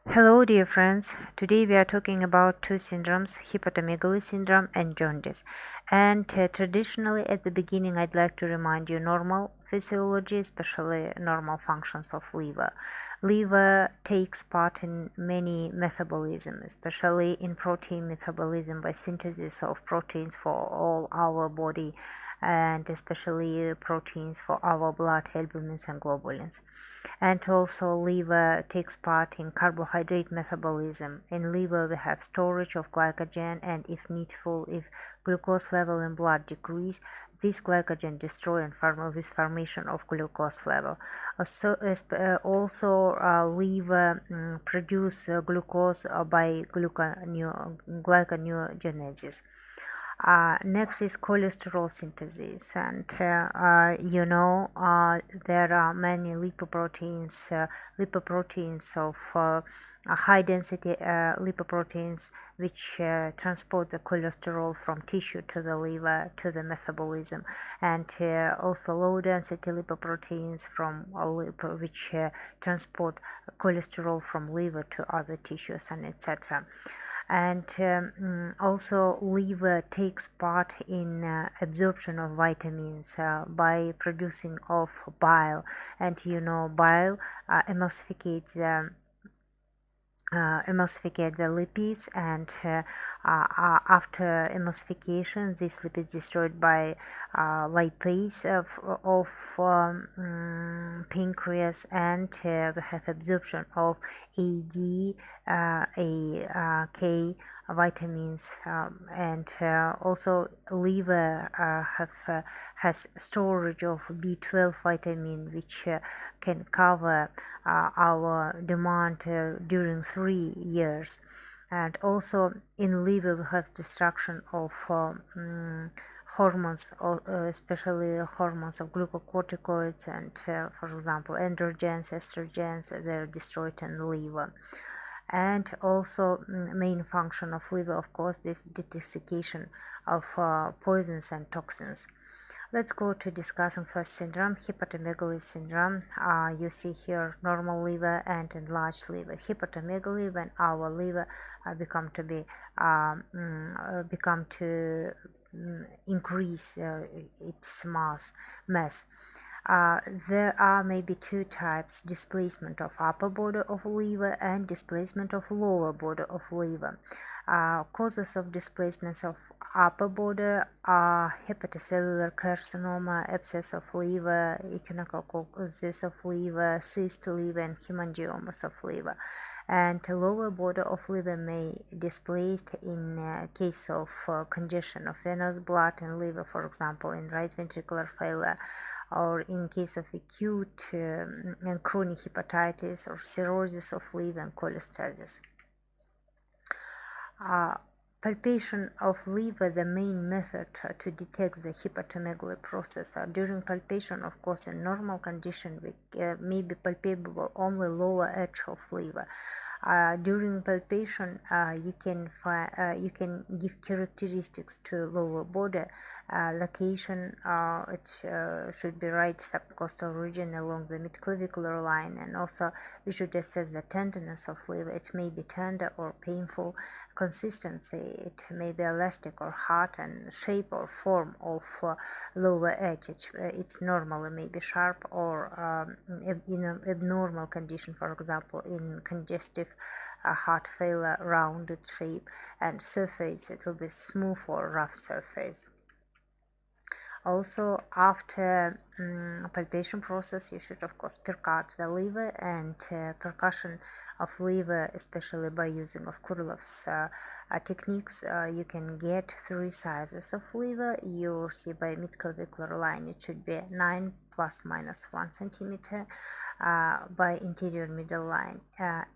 Hello, dear friends. Today we are talking about two syndromes, hepatomegaly syndrome and jaundice. And traditionally, at the beginning, I'd like to remind you normal physiology, especially normal functions of liver. Liver takes part in many metabolism, especially in protein metabolism by synthesis of proteins for all our body, and especially proteins for our blood, albumins and globulins. And also liver takes part in carbohydrate metabolism. In liver we have storage of glycogen, and if needful, if glucose level in blood decrease, this glycogen destroy and form with formation of glucose level. Also liver produce glucose by gluconeogenesis. Next is cholesterol synthesis, and there are many lipoproteins of high density lipoproteins which transport the cholesterol from tissue to the liver to the metabolism, and also low density lipoproteins from which transport cholesterol from liver to other tissues and etc. And also liver takes part in absorption of vitamins by producing of bile, and bile emulsificates the lipids, and after emulsification these lipids destroyed by lipase of pancreas, and we have absorption of AD, K vitamins, and also liver has storage of B12 vitamin, which can cover our demand during 3 years. And also in liver we have destruction of hormones, especially hormones of glucocorticoids, and for example androgens, estrogens, they're destroyed in the liver. And also main function of liver, of course, this detoxification of poisons and toxins. Let's go to discussing first syndrome, hepatomegaly syndrome. You see here normal liver and enlarged liver. Hepatomegaly, when our liver become to increase its mass. There are maybe two types: displacement of upper border of liver and displacement of lower border of liver. Causes of displacements of upper border are hepatocellular carcinoma, abscess of liver, echinococcosis of liver, cyst liver, and hemangiomas of liver. And lower border of liver may displaced in case of congestion of venous blood in liver, for example in right ventricular failure, or in case of acute and chronic hepatitis, or cirrhosis of liver and cholestasis. Palpation of liver, the main method to detect the hepatomegaly process. During palpation, of course, in normal condition, may be palpable only lower edge of liver. During palpation, you can give characteristics to lower border location. It should be right subcostal region along the midclavicular line, and also we should assess the tenderness of liver. It may be tender or painful. Consistency, it may be elastic or hard, and shape or form of lower edge. It's normally may be sharp, or in an abnormal condition, for example in congestive heart failure, rounded shape, and surface, it will be smooth or rough surface. Also, after palpation process, you should of course percut the liver, and percussion of liver, especially by using of Kurlov's techniques, you can get 3 sizes of liver. You see by midclavicular line it should be 9 plus minus 1 centimeter, by interior middle line 8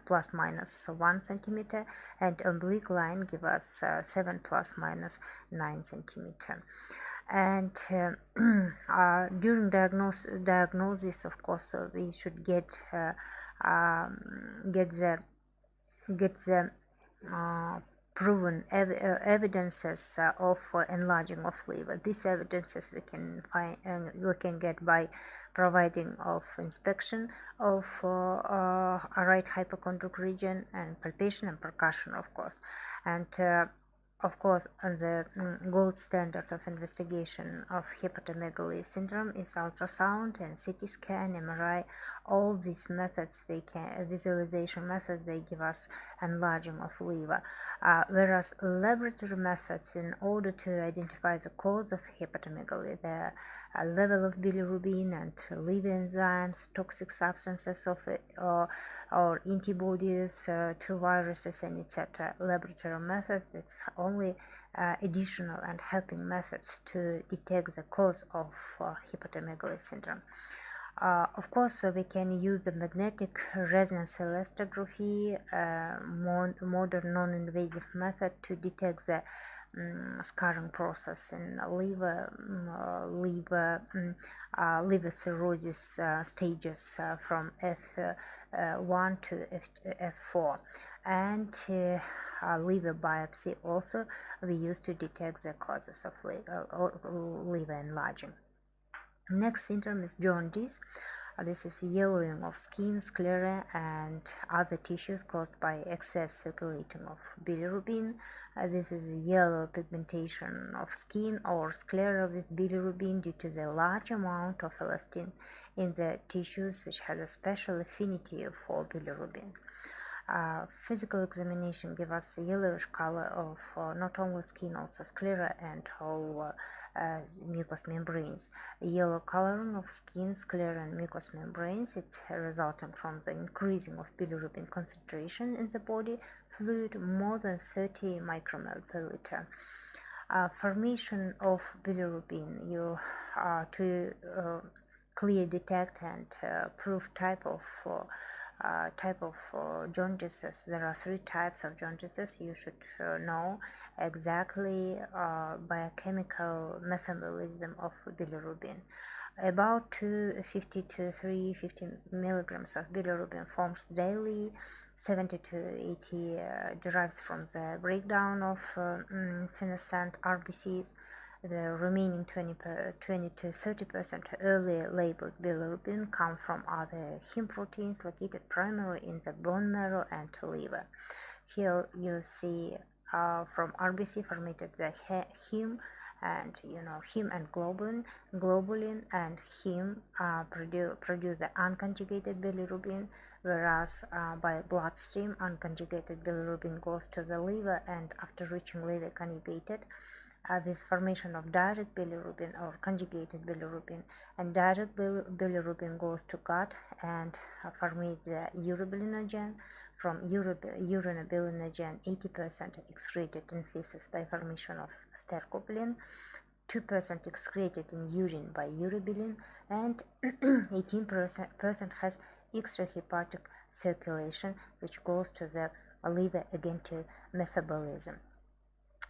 plus minus 1 centimeter, and oblique line give us 7 plus minus 9 centimeter. And during diagnosis, of course, we should get the proven evidences of enlarging of liver. These evidences we can find, we can get by providing of inspection of a right hypochondric region and palpation and percussion, of course. And of course, the gold standard of investigation of hepatomegaly syndrome is ultrasound and CT scan, MRI. All these methods, they can visualization methods, they give us enlarging of liver. Whereas laboratory methods, in order to identify the cause of hepatomegaly, the level of bilirubin and liver enzymes, toxic substances of or antibodies to viruses, and etc. Laboratory methods, that's only additional and helping methods to detect the cause of hepatomegaly syndrome. Of course, we can use the magnetic resonance elastography, modern non-invasive method, to detect the scarring process in liver cirrhosis stages from F1 to F4, and liver biopsy also we use to detect the causes of liver enlarging. Next symptom is jaundice. This is yellowing of skin, sclera, and other tissues caused by excess circulating of bilirubin. This is yellow pigmentation of skin or sclera with bilirubin due to the large amount of elastin in the tissues, which has a special affinity for bilirubin. Physical examination gives us a yellowish color of not only skin, also sclera and whole mucous membranes. Yellow coloring of skin, sclera, and mucous membranes, it's resulting from the increasing of bilirubin concentration in the body fluid more than 30 micromole per liter. Formation of bilirubin, to clear, detect, and prove type of jaundices. There are 3 types of jaundices. You should know exactly biochemical metabolism of bilirubin. About 250 to 350 milligrams of bilirubin forms daily. 70 to 80 derives from the breakdown of senescent RBCs. The remaining 20 to 30% early labeled bilirubin come from other heme proteins located primarily in the bone marrow and liver. Here you see from RBC formatted the heme, and heme and globulin and heme produce the unconjugated bilirubin, whereas by bloodstream unconjugated bilirubin goes to the liver, and after reaching liver conjugated with formation of direct bilirubin or conjugated bilirubin, and direct bilirubin goes to gut and formates the urobilinogen. From urobilinogen, 80% excreted in feces by formation of stercobilin, 2% excreted in urine by urobilin, and 18% has extrahepatic circulation, which goes to the liver again to metabolism.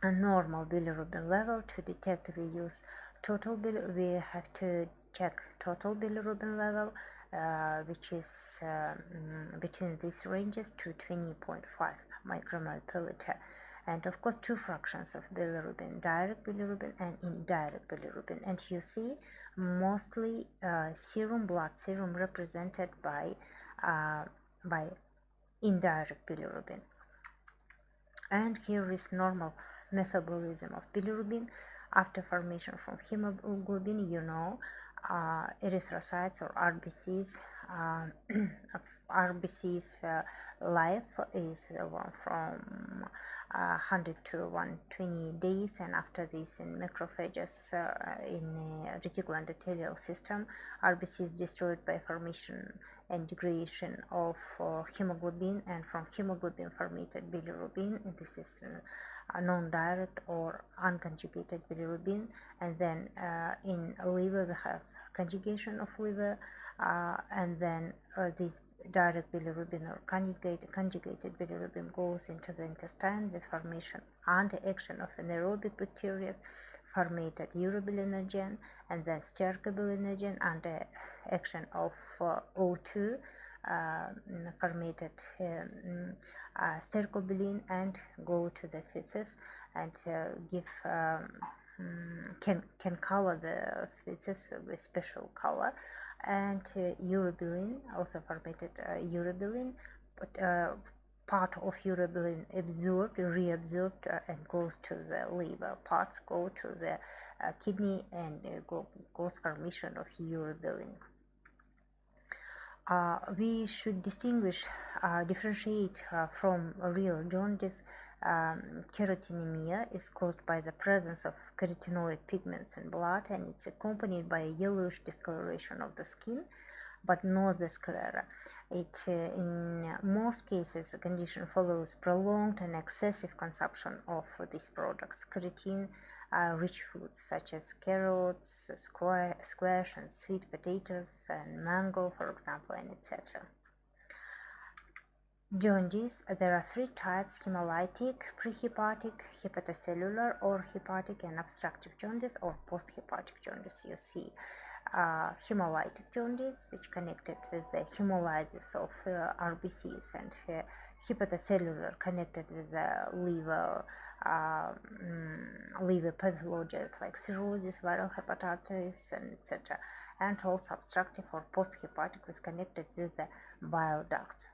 A normal bilirubin level. To detect, we use we have to check total bilirubin level, which is between these ranges to 20.5 micromole per liter. And of course, 2 fractions of bilirubin, direct bilirubin and indirect bilirubin. And you see mostly blood serum represented by indirect bilirubin. And here is normal metabolism of bilirubin after formation from hemoglobin. Erythrocytes or RBCs. RBCs life is from 100 to 120 days, and after this in macrophages in reticular endothelial system, RBC is destroyed by formation and degradation of hemoglobin, and from hemoglobin formated bilirubin. This is a non-direct or unconjugated bilirubin, and then in liver we have conjugation of liver, and then this direct bilirubin or conjugated bilirubin goes into the intestine with formation under action of anaerobic bacteria, formated urobilinogen, and then stercobilinogen under action of O2 formatted stercobilin and go to the feces and give can color the feces with special color, and urobilin, also formatted urobilin, but part of urobilin absorbed, reabsorbed, and goes to the liver. Parts go to the kidney, and goes formation of urobilin. We should differentiate from real jaundice. Keratinemia is caused by the presence of carotenoid pigments in blood, and it's accompanied by a yellowish discoloration of the skin, but not the sclera. In most cases, the condition follows prolonged and excessive consumption of these products. Keratin rich foods such as carrots, squash, and sweet potatoes, and mango, for example, and etc. Jaundice, there are three types: hemolytic, prehepatic, hepatocellular or hepatic, and obstructive jaundice or posthepatic jaundice. You see hemolytic jaundice, which connected with the hemolysis of RBCs, and hepatocellular connected with the liver pathologies like cirrhosis, viral hepatitis, and etc. And also obstructive or posthepatic was connected with the bile ducts.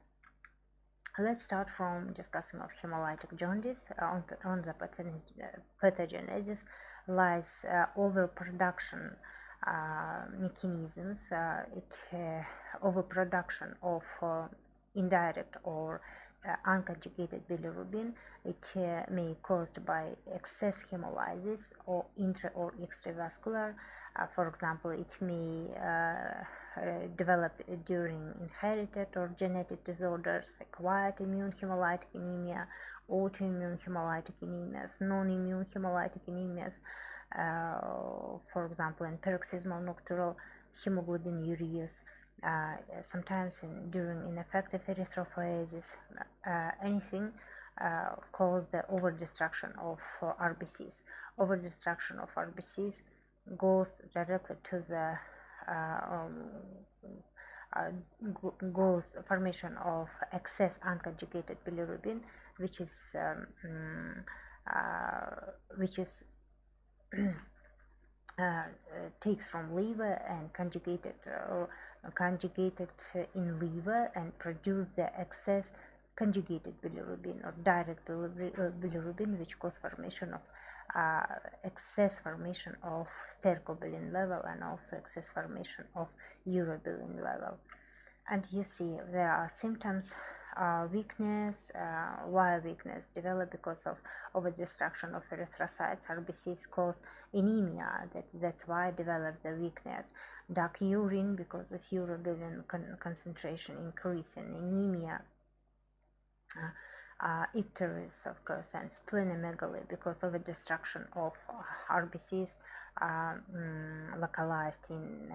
Let's start from discussing of hemolytic jaundice. On the pathogenesis lies overproduction mechanisms. Overproduction of indirect or unconjugated bilirubin. It may be caused by excess hemolysis or intra or extravascular. For example, it may develop during inherited or genetic disorders, acquired immune hemolytic anemia, autoimmune hemolytic anemias, non-immune hemolytic anemias, for example, in paroxysmal nocturnal hemoglobinurias, sometimes during ineffective erythropoiesis, anything called the overdestruction of RBCs. Overdestruction of RBCs goes directly to the goes formation of excess unconjugated bilirubin, which is takes from liver and conjugated in liver and produce the excess conjugated bilirubin or direct bilirubin, which cause formation of excess formation of stercobilin level and also excess formation of urobilin level. And you see there are symptoms. Weakness, why weakness develop because of overdestruction of erythrocytes. RBCs cause anemia, that's why develop the weakness. Dark urine because of urobilin concentration increase and anemia. Icterus, of course, and splenomegaly because of the destruction of RBCs localized in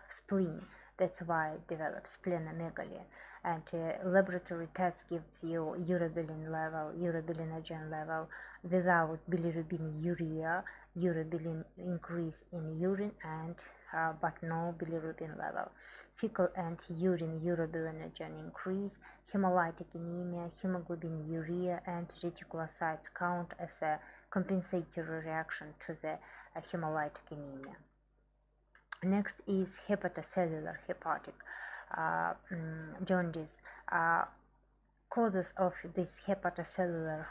spleen. That's why it develops splenomegaly. And laboratory tests give you urobilin level, urobilinogen level without bilirubinuria, urobilin increase in urine, and but no bilirubin level. Fecal and urine urobilinogen increase, hemolytic anemia, hemoglobinuria, and reticulocytes count as a compensatory reaction to the hemolytic anemia. Next is hepatocellular hepatic jaundice. Causes of this hepatocellular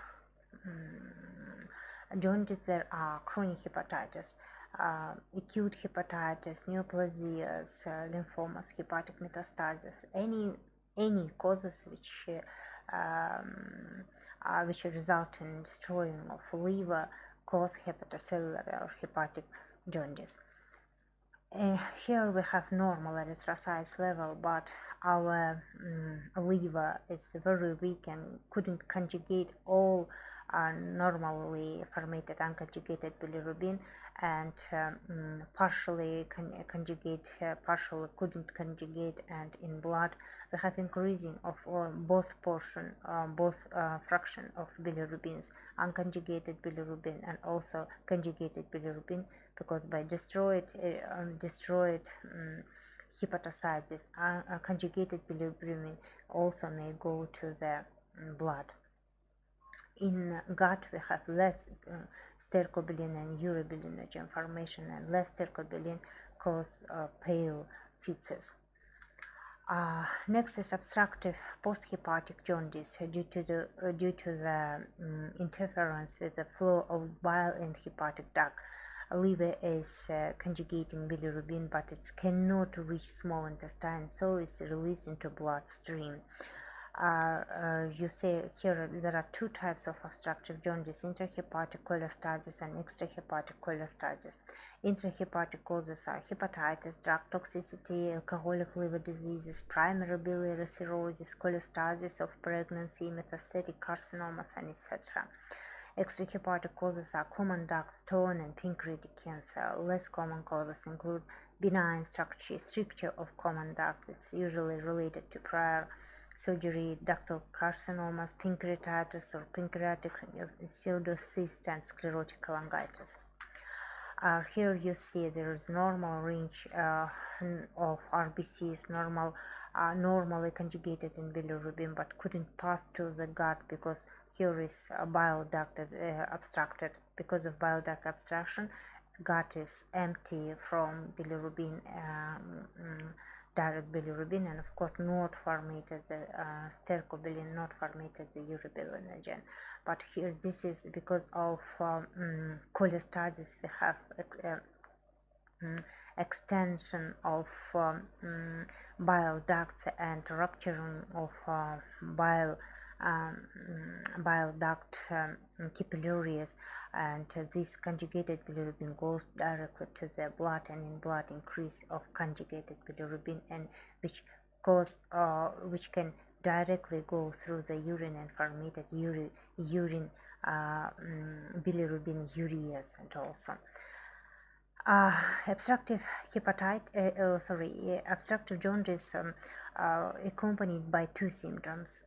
jaundice, there are chronic hepatitis, acute hepatitis, neoplasias, lymphomas, hepatic metastasis, any causes which result in destroying of liver cause hepatocellular or hepatic jaundice. Here we have normal erythrocytes level, but our liver is very weak and couldn't conjugate all normally formatted unconjugated bilirubin, and partially partially couldn't conjugate, and in blood we have increasing of both fraction of bilirubins, unconjugated bilirubin and also conjugated bilirubin, because by destroyed hepatocytes, conjugated bilirubin also may go to the blood. In gut, we have less stercobilin and urobilinogen formation, and less stercobilin cause pale feces. Next is obstructive posthepatic jaundice due to the interference with the flow of bile in hepatic duct. Liver is conjugating bilirubin, but it cannot reach small intestine, so it's released into bloodstream. You see here there are two types of obstructive jaundice: intrahepatic cholestasis and extrahepatic cholestasis. Intrahepatic causes are hepatitis, drug toxicity, alcoholic liver diseases, primary biliary cirrhosis, cholestasis of pregnancy, metastatic carcinomas, and etc. Extrahepatic causes are common duct, stone, and pancreatic cancer. Less common causes include benign stricture of common duct. It's usually related to prior surgery, ductal carcinomas, pancreatitis or pancreatic pseudocyst, and sclerotic cholangitis. Here you see there is normal range of RBCs, normally conjugated in bilirubin, but couldn't pass to the gut because here is a bile duct obstructed. Because of bile duct obstruction, gut is empty from bilirubin, direct bilirubin, and of course not formatted the stercobilin, not formatted the urobilinogen. But here this is because of cholestasis. We have extension of bile ducts and rupturing of bile duct capillaries, and this conjugated bilirubin goes directly to the blood, and in blood increase of conjugated bilirubin, and which can directly go through the urine and formated urine bilirubin ureas. And also obstructive obstructive jaundice accompanied by two symptoms,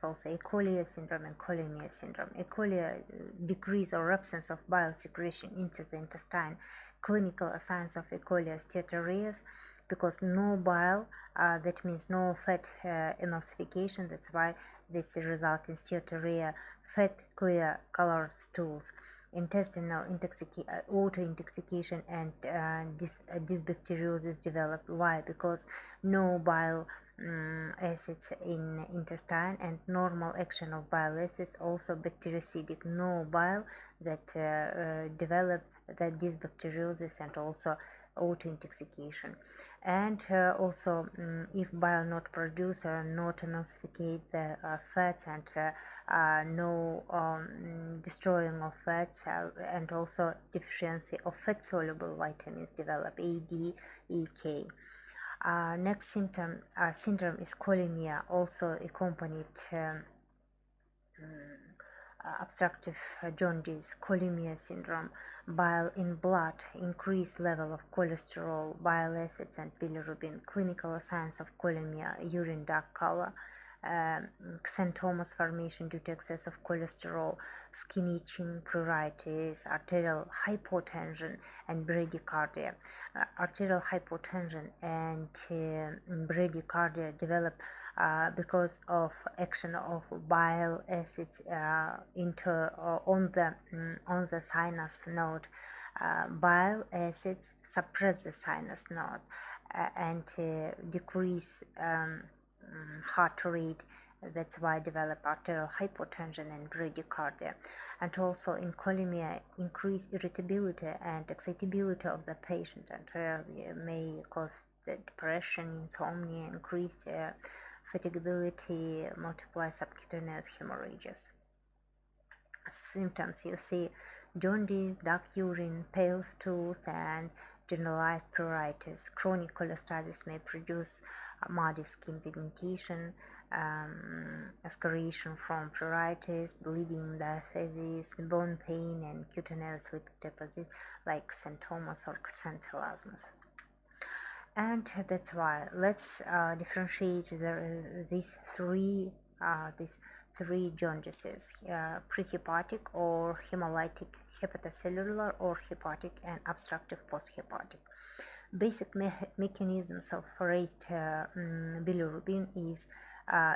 also echolia syndrome and cholemia syndrome. Echolia, decrease or absence of bile secretion into the intestine. Clinical signs of echolia: steatorrheas, because no bile, that means no fat emulsification. That's why this results in steatorrhea. Fat, clear colored stools. Intestinal auto-intoxication and dysbacteriosis develop. Why? Because no bile acids in intestine, and normal action of bile acids also bactericidal. No bile that develop that dysbacteriosis and also auto-intoxication. And also if bile not produce or not emulsificate the fats, and no destroying of fats, and also deficiency of fat soluble vitamins develop, A, D, E, K. Next syndrome is cholemia, also accompanied obstructive jaundice. Cholemia syndrome: bile in blood, increased level of cholesterol, bile acids, and bilirubin. Clinical signs of cholemia: urine dark color, xanthomas formation due to excess of cholesterol, skin itching, pruritus, arterial hypotension, and bradycardia. Arterial hypotension and bradycardia develop because of action of bile acids on the sinus node. Bile acids suppress the sinus node and decrease heart rate. That's why develop arterial hypotension and bradycardia. And also in cholemia, increase irritability and excitability of the patient, and may cause depression, insomnia, increased fatigability, multiply subcutaneous hemorrhages. Symptoms you see: jaundice, dark urine, pale stools, and generalized pruritus. Chronic cholestasis may produce muddy skin pigmentation, excoriation from pruritus, bleeding, diathesis, bone pain, and cutaneous lipid deposits like xanthomas or xanthelasmas. And that's why let's differentiate these three jaundices: prehepatic or hemolytic, hepatocellular or hepatic, and obstructive posthepatic. Basic mechanisms of raised bilirubin is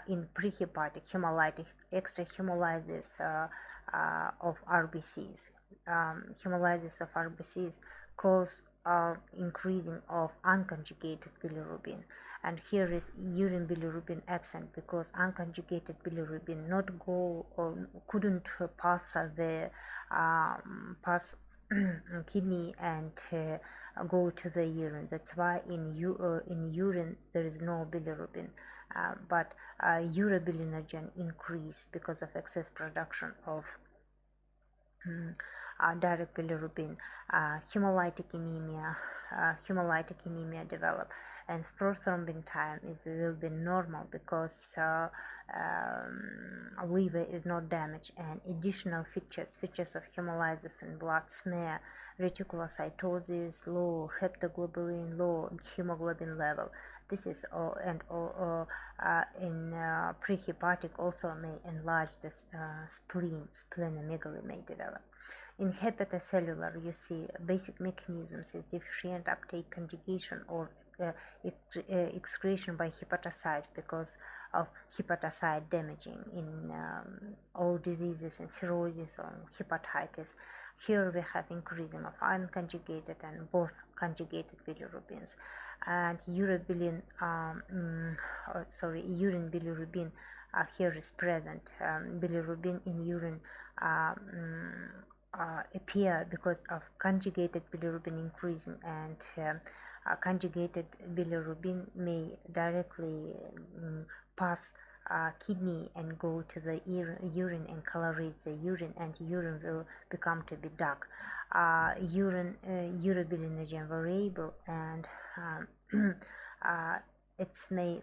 in prehepatic hemolytic extrahemolysis of RBCs. Hemolysis of RBCs cause increasing of unconjugated bilirubin, and here is urine bilirubin absent because unconjugated bilirubin not go or couldn't pass the kidney and go to the urine. That's why in urine there is no bilirubin, but urobilinogen increase because of excess production of direct bilirubin. Hemolytic anemia develop, and prothrombin time will be normal because liver is not damaged, and additional features of hemolysis and blood smear, reticulocytosis, low heptoglobulin, low hemoglobin level. This is all, and in prehepatic also may enlarge the spleen. Splenomegaly may develop. In hepatocellular, you see basic mechanisms is deficient uptake, conjugation, or excretion by hepatocytes because of hepatocyte damaging in all diseases and cirrhosis or hepatitis. Here we have increasing of unconjugated and both conjugated bilirubins, and urine bilirubin here is present. Bilirubin in urine appear because of conjugated bilirubin increasing, and conjugated bilirubin may directly pass kidney and go to the urine and colorate the urine, and urine will become to be dark. Urobilinogen variable, and it may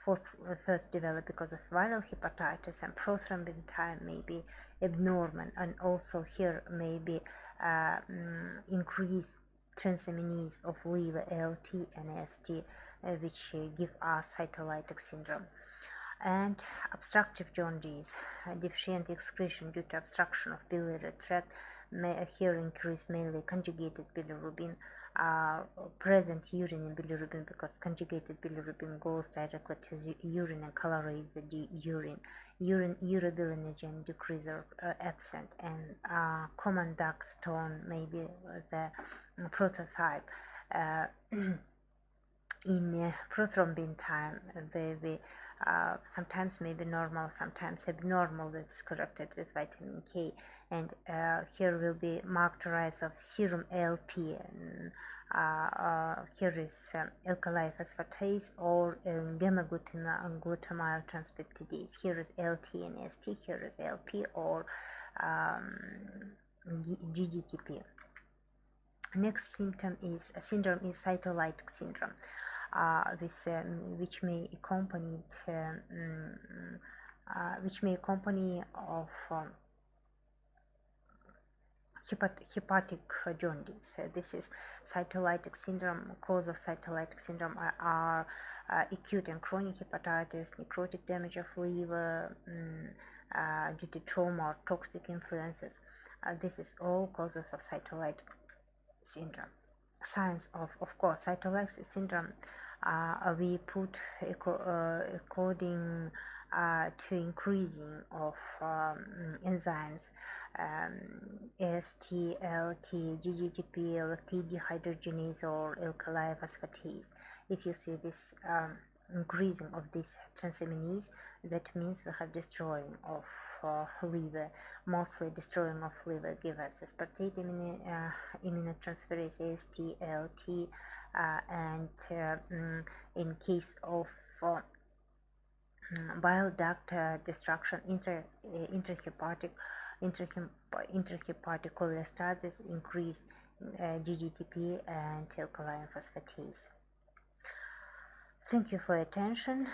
first develop because of viral hepatitis, and prothrombin time may be abnormal, and also here may be increased transaminase of liver, ALT and AST, which give us cytolytic syndrome. And obstructive jaundice, deficient excretion due to obstruction of biliary tract, may here increase mainly conjugated bilirubin, present urine in bilirubin because conjugated bilirubin goes directly to the urine and colorates the urine. Urobilinogen decrease or absent, and common dark stone may be the prototype. In prothrombin time, they sometimes may be normal, sometimes abnormal. That's corrected with vitamin K, and here will be marked rise of serum ALP, and here is alkali phosphatase or gamma-glutamyl transpeptidase. Here is LT and ST, here is LP or GGTP. Next syndrome is cytolytic syndrome, which may accompany of hepatic jaundice. This is cytolytic syndrome. Cause of cytolytic syndrome are acute and chronic hepatitis, necrotic damage of liver due to trauma or toxic influences. This is all causes of cytolytic syndrome. Signs of course cytolytic syndrome we put according to increasing of enzymes AST, LT, GGTP, lactate dehydrogenase or alkali phosphatase. If you see this increasing of this transaminase, that means we have destroying of liver. Mostly destroying of liver give us aspartate aminotransferase AST, LT, and in case of bile duct destruction, intrahepatic cholestasis, increase GGTP and alkaline phosphatase. Thank you for your attention.